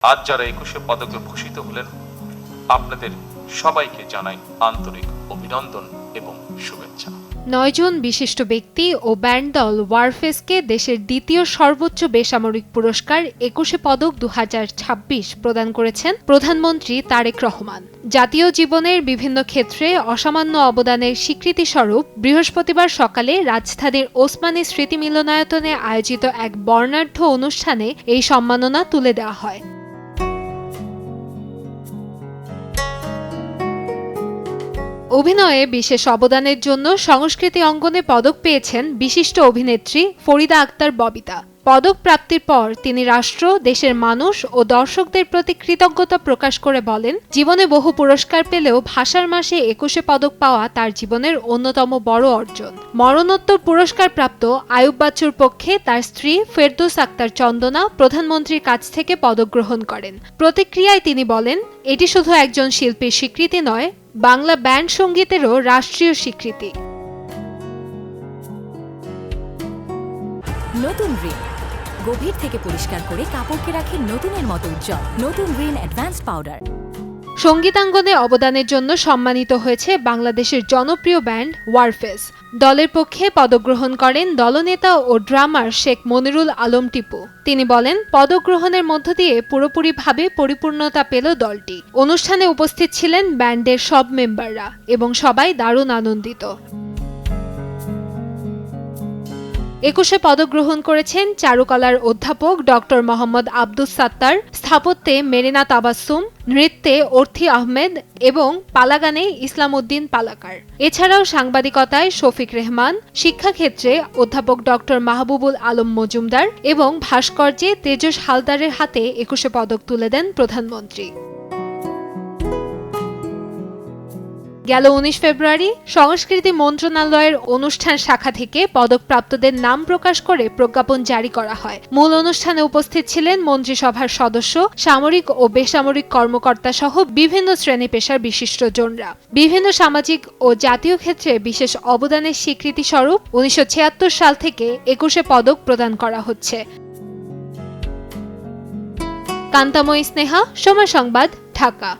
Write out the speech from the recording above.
আজ যারা ২১শে পদকে ভূষিত হলেন, আপনাদের সবাইকে জানাই আন্তরিক অভিনন্দন এবং শুভেচ্ছা। ৯ জন বিশিষ্ট ব্যক্তি ও ব্যান্ড দল ওয়ারফেজকে দেশের দ্বিতীয় সর্বোচ্চ বেসামরিক পুরস্কার ২১শে পদক ২০২৬ প্রদান করেছেন প্রধানমন্ত্রী তারেক রহমান। জাতীয় জীবনের বিভিন্ন ক্ষেত্রে অসামান্য অবদানের স্বীকৃতিস্বরূপ বৃহস্পতিবার সকালে রাজধানীর ওসমানী স্মৃতি মিলনায়তনে আয়োজিত এক বর্ণাঢ্য অনুষ্ঠানে এই সম্মাননা তুলে দেওয়া হয়। অভিনয়ে বিশেষ অবদানের জন্য সংস্কৃতি অঙ্গনে পদক পেয়েছেন বিশিষ্ট অভিনেত্রী ফরিদা আক্তার ববিতা। পদক প্রাপ্তির পর তিনি রাষ্ট্র, দেশের মানুষ ও দর্শকদের প্রতি কৃতজ্ঞতা প্রকাশ করে বলেন, জীবনে বহু পুরস্কার পেলেও ভাষার মাসে ২১শে পদক পাওয়া তার জীবনের অন্যতম বড় অর্জন। মরণোত্তর পুরস্কার প্রাপ্ত আয়ুব বাচ্চুর পক্ষে তার স্ত্রী ফেরদৌস আক্তার চন্দনা প্রধানমন্ত্রীর কাছ থেকে পদক গ্রহণ করেন। প্রতিক্রিয়ায় তিনি বলেন, এটি শুধু একজন শিল্পীর স্বীকৃতি নয়, বাংলা ব্যান্ড সঙ্গীতেরও রাষ্ট্রীয় স্বীকৃতি। নতুন রিন গভীর থেকে পরিষ্কার করে কাপড়কে রাখে নতুনের মতো উজ্জ্বল। নতুন রিন অ্যাডভান্সড পাউডার। সঙ্গীতাঙ্গনে অবদানের জন্য সম্মানিত হয়েছে বাংলাদেশের জনপ্রিয় ব্যান্ড ওয়ারফেজ। দলের পক্ষে পদক গ্রহণ করেন দলনেতা ও ড্রামার শেখ মনিরুল আলম টিপু। তিনি বলেন, পদক গ্রহণের মধ্য দিয়ে পুরোপুরিভাবে পরিপূর্ণতা পেল দলটি। অনুষ্ঠানে উপস্থিত ছিলেন ব্যান্ডের সব মেম্বাররা এবং সবাই দারুণ আনন্দিত। ২১শে পদক গ্রহণ করেছেন চারুকলার অধ্যাপক ডক্টর মোহাম্মদ আব্দুস সাত্তার, স্থাপত্যে মেরিনা তাবাসসুম, নৃত্যে অর্থী আহমেদ এবং পালাগানে ইসলাম উদ্দিন পালাকার। এছাড়াও সাংবাদিকতায় শফিক রেহমান, শিক্ষাক্ষেত্রে অধ্যাপক ডক্টর মাহবুবুল আলম মজুমদার এবং ভাস্কর্যে তেজস হালদারের হাতে ২১শে পদক তুলে দেন প্রধানমন্ত্রী। গেল ১৯ ফেব্রুয়ারি সংস্কৃতি মন্ত্রণালয়ের অনুষ্ঠান শাখা থেকে পদকপ্রাপ্তদের নাম প্রকাশ করে প্রজ্ঞাপন জারি করা হয়। মূল অনুষ্ঠানে উপস্থিত ছিলেন মন্ত্রিসভার সদস্য, সামরিক ও বেসামরিক কর্মকর্তা সহ বিভিন্ন শ্রেণী পেশার বিশিষ্টজনরা। বিভিন্ন সামাজিক ও জাতীয় ক্ষেত্রে বিশেষ অবদানের স্বীকৃতি স্বরূপ ১৯৭৬ সাল থেকে ২১শে পদক প্রদান করা হচ্ছে। কান্তাময়ী স্নেহা, সময় সংবাদ, ঢাকা।